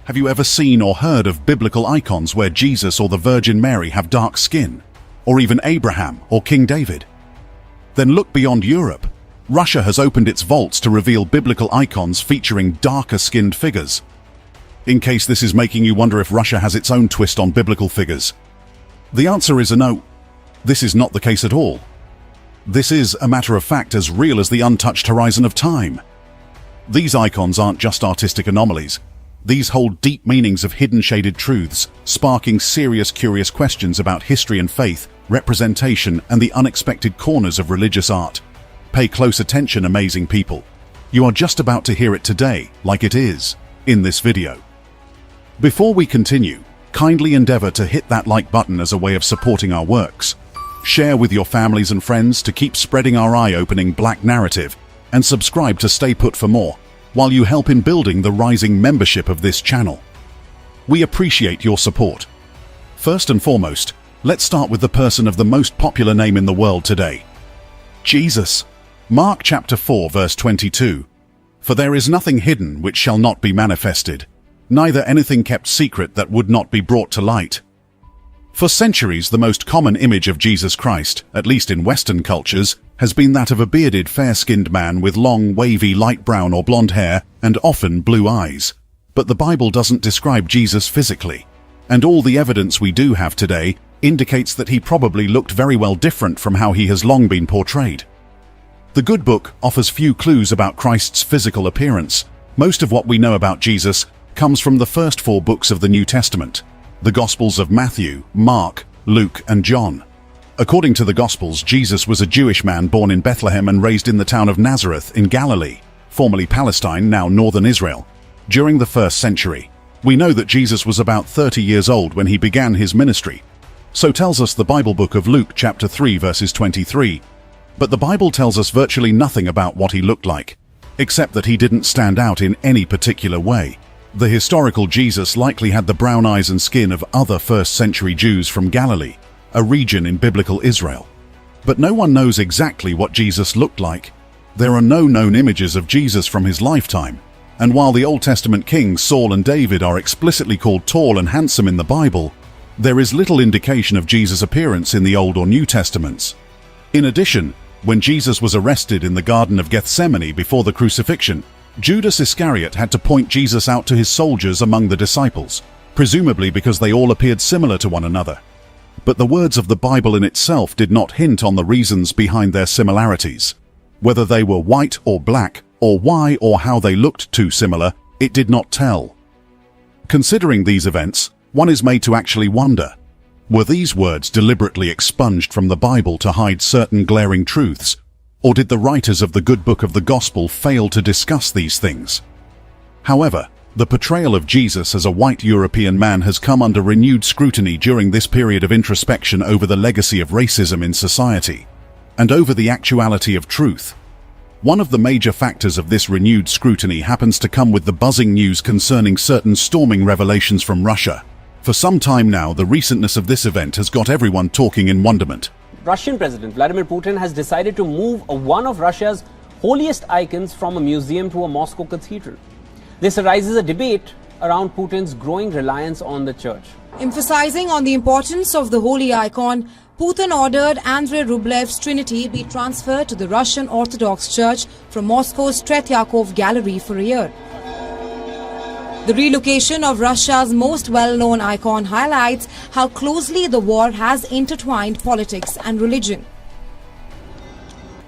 Have you ever seen or heard of biblical icons where Jesus or the Virgin Mary have dark skin? Or even Abraham or King David? Then look beyond Europe. Russia has opened its vaults to reveal biblical icons featuring darker-skinned figures. In case this is making you wonder if Russia has its own twist on biblical figures, the answer is a no. This is not the case at all. This is, a matter of fact, as real as the untouched horizon of time. These icons aren't just artistic anomalies. These hold deep meanings of hidden shaded truths, sparking serious, curious questions about history and faith, representation, and the unexpected corners of religious art. Pay close attention, amazing people. You are just about to hear it today, like it is, in this video. Before we continue, kindly endeavor to hit that like button as a way of supporting our works. Share with your families and friends to keep spreading our eye-opening black narrative, and subscribe to stay put for more, while you help in building the rising membership of this channel. We appreciate your support. First and foremost, let's start with the person of the most popular name in the world today, Jesus. Mark chapter 4 verse 22. For there is nothing hidden which shall not be manifested, neither anything kept secret that would not be brought to light. For centuries, the most common image of Jesus Christ, at least in Western cultures, has been that of a bearded, fair-skinned man with long, wavy, light brown or blonde hair and often blue eyes. But the Bible doesn't describe Jesus physically, and all the evidence we do have today indicates that he probably looked very well different from how he has long been portrayed. The Good Book offers few clues about Christ's physical appearance. Most of what we know about Jesus comes from the first 4 books of the New Testament, the Gospels of Matthew, Mark, Luke, and John. According to the Gospels, Jesus was a Jewish man born in Bethlehem and raised in the town of Nazareth in Galilee, formerly Palestine, now northern Israel. During the 1st century, we know that Jesus was about 30 years old when he began his ministry. So tells us the Bible book of Luke chapter 3 verses 23. But the Bible tells us virtually nothing about what he looked like, except that he didn't stand out in any particular way. The historical Jesus likely had the brown eyes and skin of other 1st century Jews from Galilee, a region in biblical Israel. But no one knows exactly what Jesus looked like. There are no known images of Jesus from his lifetime, and while the Old Testament kings Saul and David are explicitly called tall and handsome in the Bible, there is little indication of Jesus' appearance in the Old or New Testaments. In addition, when Jesus was arrested in the Garden of Gethsemane before the crucifixion, Judas Iscariot had to point Jesus out to his soldiers among the disciples, presumably because they all appeared similar to one another. But the words of the Bible in itself did not hint on the reasons behind their similarities. Whether they were white or black, or why or how they looked too similar, it did not tell. Considering these events, one is made to actually wonder, were these words deliberately expunged from the Bible to hide certain glaring truths, or did the writers of the Good Book of the Gospel fail to discuss these things? However, the portrayal of Jesus as a white European man has come under renewed scrutiny during this period of introspection over the legacy of racism in society, and over the actuality of truth. One of the major factors of this renewed scrutiny happens to come with the buzzing news concerning certain storming revelations from Russia. For some time now, the recentness of this event has got everyone talking in wonderment. Russian President Vladimir Putin has decided to move one of Russia's holiest icons from a museum to a Moscow cathedral. This arises a debate around Putin's growing reliance on the church. Emphasizing on the importance of the holy icon, Putin ordered Andrei Rublev's Trinity be transferred to the Russian Orthodox Church from Moscow's Tretyakov Gallery for a year. The relocation of Russia's most well-known icon highlights how closely the war has intertwined politics and religion.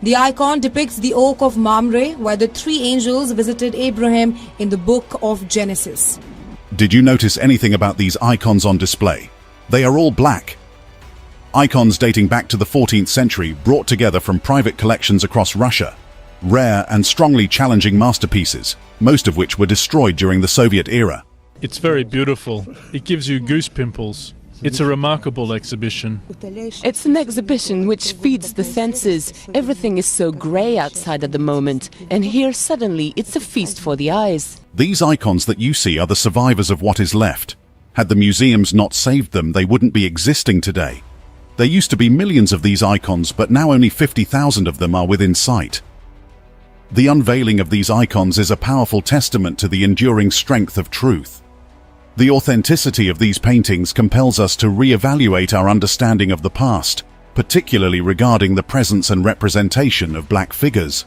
The icon depicts the oak of Mamre, where the 3 angels visited Abraham in the book of Genesis. Did you notice anything about these icons on display? They are all black. Icons dating back to the 14th century, brought together from private collections across Russia. Rare and strongly challenging masterpieces, most of which were destroyed during the Soviet era. It's very beautiful. It gives you goose pimples. It's a remarkable exhibition. It's an exhibition which feeds the senses. Everything is so grey outside at the moment, and here suddenly it's a feast for the eyes. These icons that you see are the survivors of what is left. Had the museums not saved them, they wouldn't be existing today. There used to be millions of these icons, but now only 50,000 of them are within sight. The unveiling of these icons is a powerful testament to the enduring strength of truth. The authenticity of these paintings compels us to re-evaluate our understanding of the past, particularly regarding the presence and representation of black figures.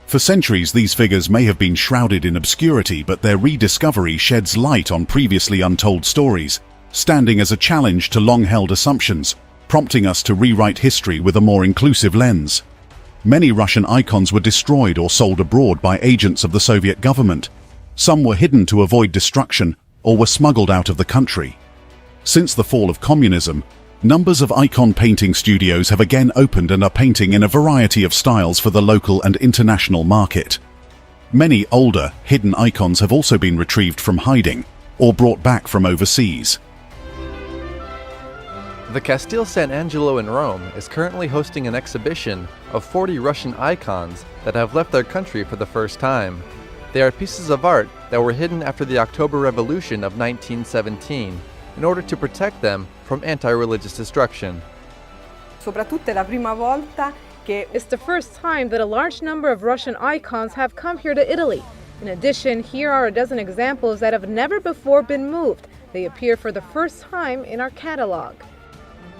For centuries, these figures may have been shrouded in obscurity, but their rediscovery sheds light on previously untold stories, standing as a challenge to long-held assumptions, prompting us to rewrite history with a more inclusive lens. Many Russian icons were destroyed or sold abroad by agents of the Soviet government. Some were hidden to avoid destruction or were smuggled out of the country. Since the fall of communism, numbers of icon painting studios have again opened and are painting in a variety of styles for the local and international market. Many older, hidden icons have also been retrieved from hiding or brought back from overseas. The Castel San Angelo in Rome is currently hosting an exhibition of 40 Russian icons that have left their country for the first time. They are pieces of art that were hidden after the October Revolution of 1917 in order to protect them from anti-religious destruction. Soprattutto è la prima volta che It's the first time that a large number of Russian icons have come here to Italy. In addition, here are a dozen examples that have never before been moved. They appear for the first time in our catalog.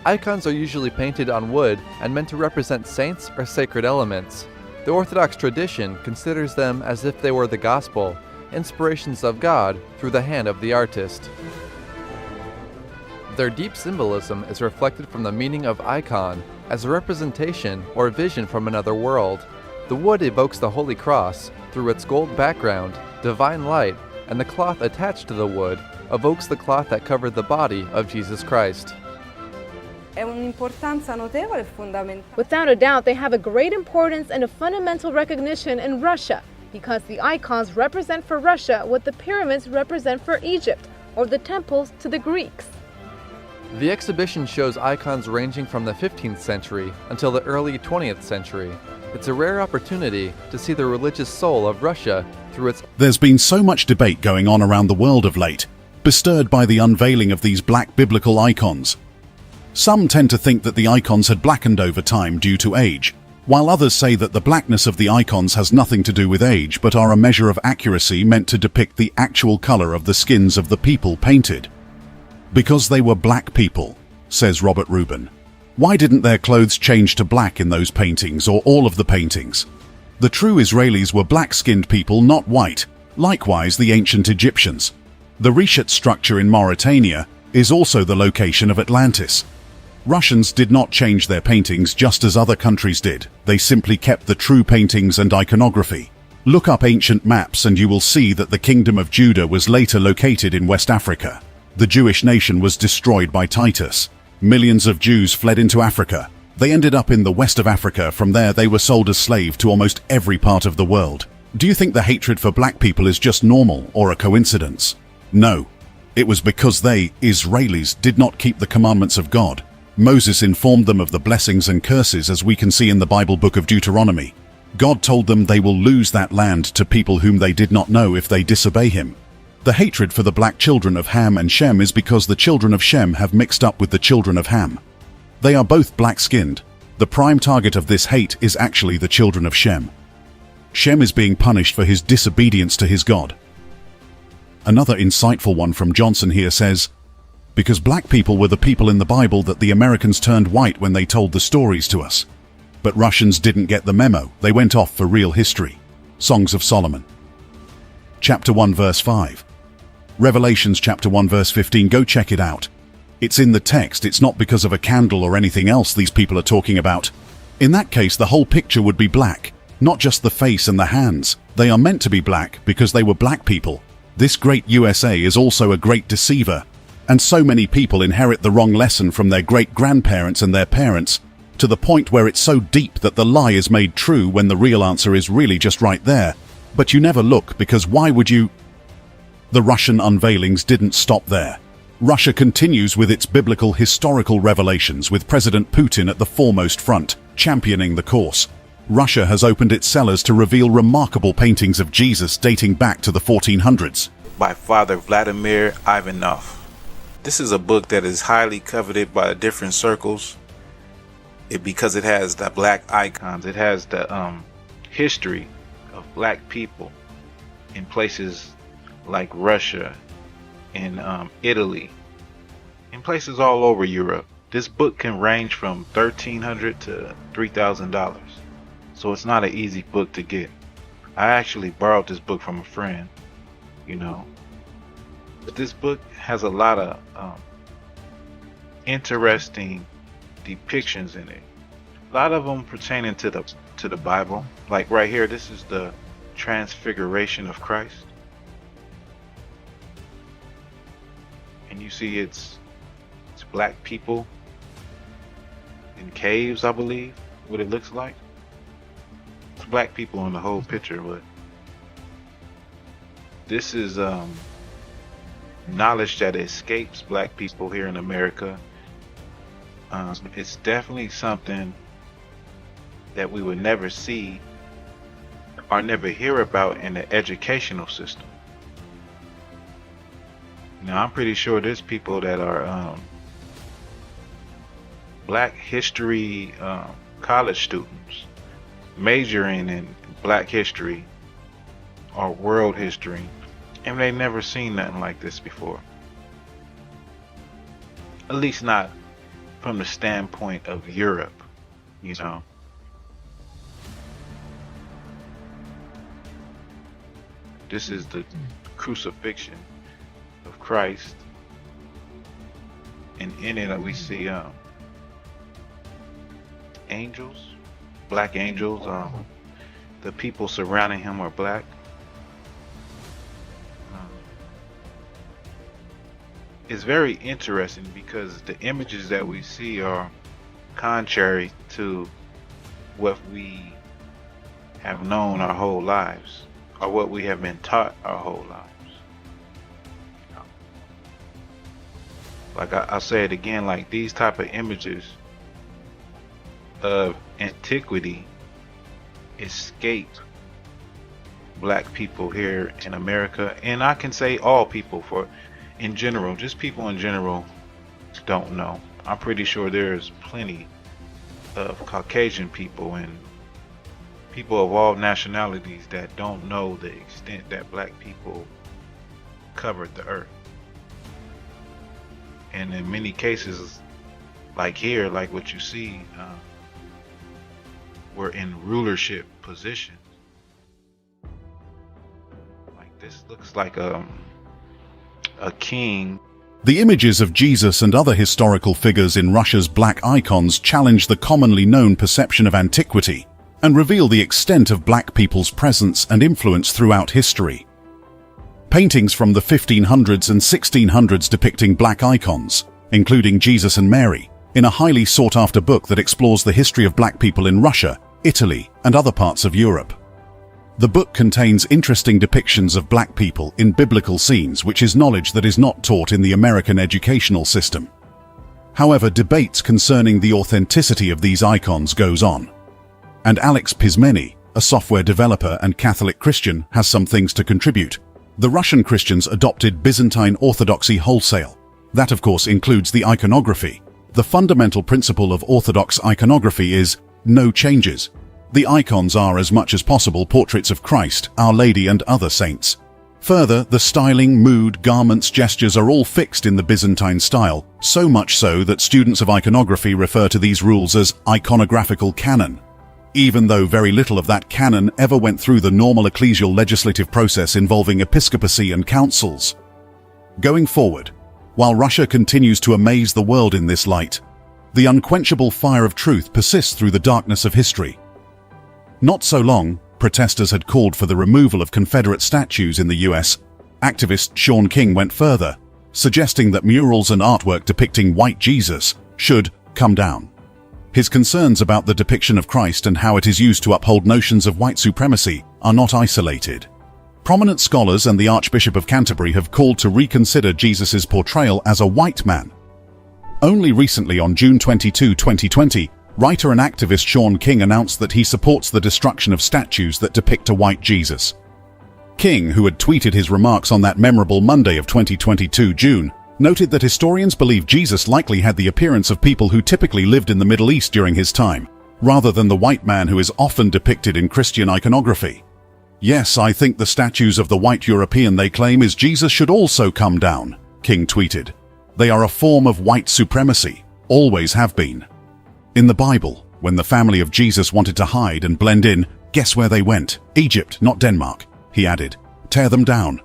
Icons are usually painted on wood and meant to represent saints or sacred elements. The Orthodox tradition considers them as if they were the gospel, inspirations of God through the hand of the artist. Their deep symbolism is reflected from the meaning of icon as a representation or vision from another world. The wood evokes the Holy Cross through its gold background, divine light, and the cloth attached to the wood evokes the cloth that covered the body of Jesus Christ. è un'importanza notevole e fondamentale. Without a doubt, they have a great importance and a fundamental recognition in Russia, because the icons represent for Russia what the pyramids represent for Egypt, or the temples to the Greeks. The exhibition shows icons ranging from the 15th century until the early 20th century. It's a rare opportunity to see the religious soul of Russia through its... There's been so much debate going on around the world of late, bestirred by the unveiling of these black biblical icons. Some tend to think that the icons had blackened over time due to age, while others say that the blackness of the icons has nothing to do with age but are a measure of accuracy meant to depict the actual color of the skins of the people painted. Because they were black people, says Robert Rubin. Why didn't their clothes change to black in those paintings or all of the paintings? The true Israelis were black-skinned people, not white. Likewise, the ancient Egyptians. The Reshet structure in Mauritania is also the location of Atlantis. Russians did not change their paintings just as other countries did. They simply kept the true paintings and iconography. Look up ancient maps and you will see that the Kingdom of Judah was later located in West Africa. The Jewish nation was destroyed by Titus. Millions of Jews fled into Africa. They ended up in the west of Africa. From there they were sold as slaves to almost every part of the world. Do you think the hatred for black people is just normal or a coincidence? No. It was because they, Israelis, did not keep the commandments of God. Moses informed them of the blessings and curses, as we can see in the Bible book of Deuteronomy. God told them they will lose that land to people whom they did not know if they disobey him. The hatred for the black children of Ham and Shem is because the children of Shem have mixed up with the children of Ham. They are both black-skinned. The prime target of this hate is actually the children of Shem. Shem is being punished for his disobedience to his God. Another insightful one from Johnson here says, because black people were the people in the Bible that the Americans turned white when they told the stories to us. But Russians didn't get the memo. They went off for real history. Songs of Solomon. Chapter 1 verse 5. Revelations chapter 1 verse 15. Go check it out. It's in the text. It's not because of a candle or anything else these people are talking about. In that case, the whole picture would be black, not just the face and the hands. They are meant to be black because they were black people. This great USA is also a great deceiver. And so many people inherit the wrong lesson from their great-grandparents and their parents, to the point where it's so deep that the lie is made true when the real answer is really just right there. But you never look, because why would you? The Russian unveilings didn't stop there. Russia continues with its biblical historical revelations, with President Putin at the foremost front, championing the course. Russia has opened its cellars to reveal remarkable paintings of Jesus dating back to the 1400s. By Father Vladimir Ivanov. This is a book that is highly coveted by different circles because it has the black icons. It has the history of black people in places like Russia in Italy, in places all over Europe. This book can range from $1,300 to $3,000. So it's not an easy book to get. I actually borrowed this book from a friend, you know. But this book has a lot of interesting depictions in it. A lot of them pertaining to the Bible. Like right here, this is the Transfiguration of Christ. And you see it's black people in caves, I believe, what it looks like. It's black people in the whole picture, but this is knowledge that escapes black people here in America. It's definitely something that we would never see or never hear about in the educational system. Now, I'm pretty sure there's people that are black history college students majoring in black history or world history, and they never seen nothing like this before. At least not from the standpoint of Europe, you know. This is the crucifixion of Christ, and in it we see angels, black angels. The people surrounding him are black. It's very interesting because the images that we see are contrary to what we have known our whole lives, or what we have been taught our whole lives. Like I'll say it again, like these type of images of antiquity escape black people here in America, and I can say all people, for in general, just people in general don't know. I'm pretty sure there's plenty of Caucasian people and people of all nationalities that don't know the extent that black people covered the earth. And in many cases, like here, like what you see, we're in rulership positions. Like this looks like a king. The images of Jesus and other historical figures in Russia's black icons challenge the commonly known perception of antiquity and reveal the extent of black people's presence and influence throughout history. Paintings from the 1500s and 1600s depicting black icons, including Jesus and Mary, in a highly sought-after book that explores the history of black people in Russia, Italy, and other parts of Europe. The book contains interesting depictions of black people in biblical scenes, which is knowledge that is not taught in the American educational system. However, debates concerning the authenticity of these icons goes on. And Alex Pismeni, a software developer and Catholic Christian, has some things to contribute. The Russian Christians adopted Byzantine Orthodoxy wholesale. That, of course, includes the iconography. The fundamental principle of Orthodox iconography is no changes. The icons are, as much as possible, portraits of Christ, Our Lady, and other saints. Further, the styling, mood, garments, gestures are all fixed in the Byzantine style, so much so that students of iconography refer to these rules as iconographical canon, even though very little of that canon ever went through the normal ecclesial legislative process involving episcopacy and councils. Going forward, while Russia continues to amaze the world in this light, the unquenchable fire of truth persists through the darkness of history. Not so long, protesters had called for the removal of Confederate statues in the US. Activist Shaun King went further, suggesting that murals and artwork depicting white Jesus should come down. His concerns about the depiction of Christ and how it is used to uphold notions of white supremacy are not isolated. Prominent scholars and the Archbishop of Canterbury have called to reconsider Jesus' portrayal as a white man. Only recently, on June 22, 2020, writer and activist Shaun King announced that he supports the destruction of statues that depict a white Jesus. King, who had tweeted his remarks on that memorable Monday of 2022 June, noted that historians believe Jesus likely had the appearance of people who typically lived in the Middle East during his time, rather than the white man who is often depicted in Christian iconography. Yes, I think the statues of the white European they claim is Jesus should also come down, King tweeted. They are a form of white supremacy, always have been. In the Bible, when the family of Jesus wanted to hide and blend in, guess where they went? Egypt, not Denmark, he added. Tear them down.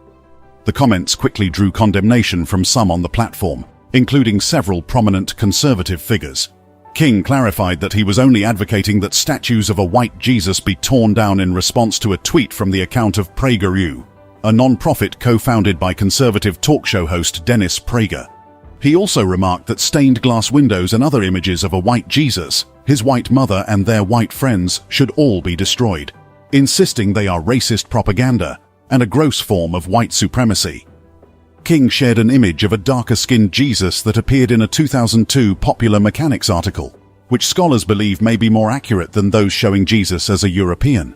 The comments quickly drew condemnation from some on the platform, including several prominent conservative figures. King clarified that he was only advocating that statues of a white Jesus be torn down in response to a tweet from the account of PragerU, a non-profit co-founded by conservative talk show host Dennis Prager. He also remarked that stained glass windows and other images of a white Jesus, his white mother and their white friends should all be destroyed, insisting they are racist propaganda and a gross form of white supremacy. King shared an image of a darker-skinned Jesus that appeared in a 2002 Popular Mechanics article, which scholars believe may be more accurate than those showing Jesus as a European.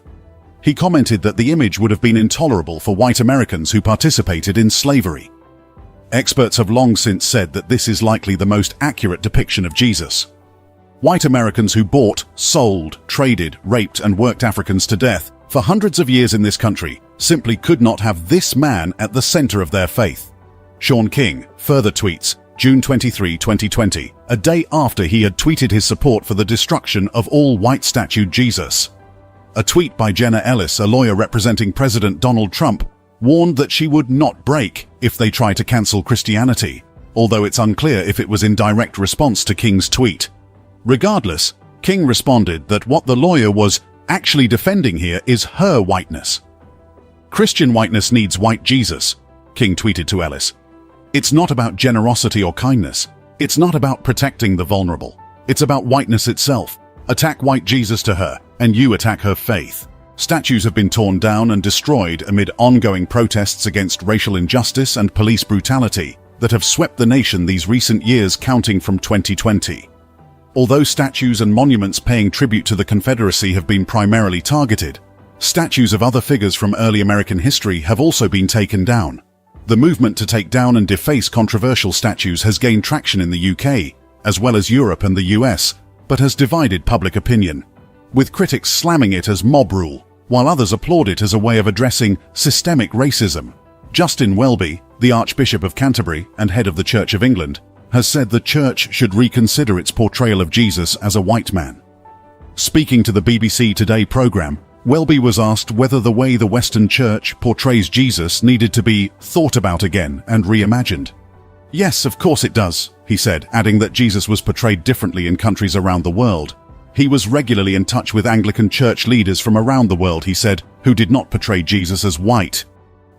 He commented that the image would have been intolerable for white Americans who participated in slavery. Experts have long since said that this is likely the most accurate depiction of Jesus. White Americans who bought, sold, traded, raped, and worked Africans to death for hundreds of years in this country simply could not have this man at the center of their faith. Sean King further tweets, June 23, 2020, a day after he had tweeted his support for the destruction of all white-statued Jesus. A tweet by Jenna Ellis, a lawyer representing President Donald Trump, warned that she would not break if they try to cancel Christianity, although it's unclear if it was in direct response to King's tweet. Regardless, King responded that what the lawyer was actually defending here is her whiteness. Christian whiteness needs white Jesus, King tweeted to Ellis. It's not about generosity or kindness. It's not about protecting the vulnerable. It's about whiteness itself. Attack white Jesus to her, and you attack her faith. Statues have been torn down and destroyed amid ongoing protests against racial injustice and police brutality that have swept the nation these recent years, counting from 2020. Although statues and monuments paying tribute to the Confederacy have been primarily targeted, statues of other figures from early American history have also been taken down. The movement to take down and deface controversial statues has gained traction in the UK, as well as Europe and the US, but has divided public opinion, with critics slamming it as mob rule, while others applaud it as a way of addressing systemic racism. Justin Welby, the Archbishop of Canterbury and head of the Church of England, has said the Church should reconsider its portrayal of Jesus as a white man. Speaking to the BBC Today programme, Welby was asked whether the way the Western Church portrays Jesus needed to be thought about again and reimagined. Yes, of course it does, he said, adding that Jesus was portrayed differently in countries around the world. He was regularly in touch with Anglican church leaders from around the world, he said, who did not portray Jesus as white.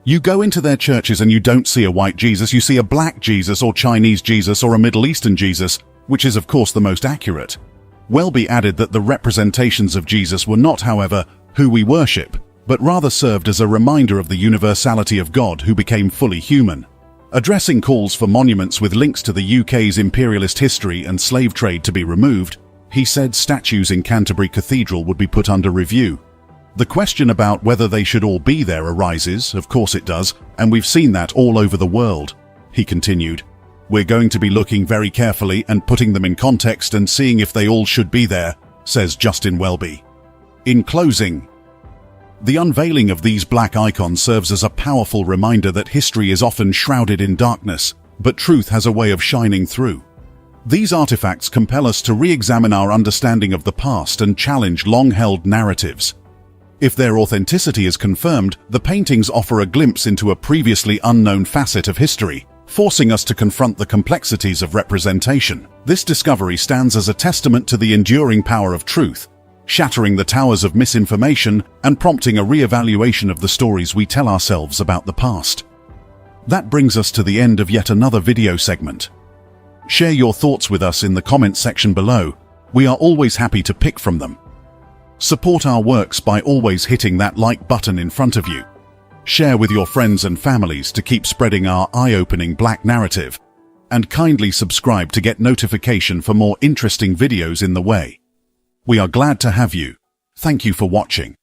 You go into their churches and you don't see a white Jesus, you see a black Jesus or Chinese Jesus or a Middle Eastern Jesus, which is of course the most accurate. Welby added that the representations of Jesus were not, however, who we worship, but rather served as a reminder of the universality of God who became fully human. Addressing calls for monuments with links to the UK's imperialist history and slave trade to be removed, he said statues in Canterbury Cathedral would be put under review. The question about whether they should all be there arises, of course it does, and we've seen that all over the world. He continued, "We're going to be looking very carefully and putting them in context and seeing if they all should be there," says Justin Welby. In closing, the unveiling of these black icons serves as a powerful reminder that history is often shrouded in darkness, but truth has a way of shining through. These artifacts compel us to re-examine our understanding of the past and challenge long-held narratives. If their authenticity is confirmed, the paintings offer a glimpse into a previously unknown facet of history, forcing us to confront the complexities of representation. This discovery stands as a testament to the enduring power of truth, shattering the towers of misinformation and prompting a re-evaluation of the stories we tell ourselves about the past. That brings us to the end of yet another video segment. Share your thoughts with us in the comments section below. We are always happy to pick from them. Support our works by always hitting that like button in front of you. Share with your friends and families to keep spreading our eye-opening black narrative. And kindly subscribe to get notification for more interesting videos in the way. We are glad to have you. Thank you for watching.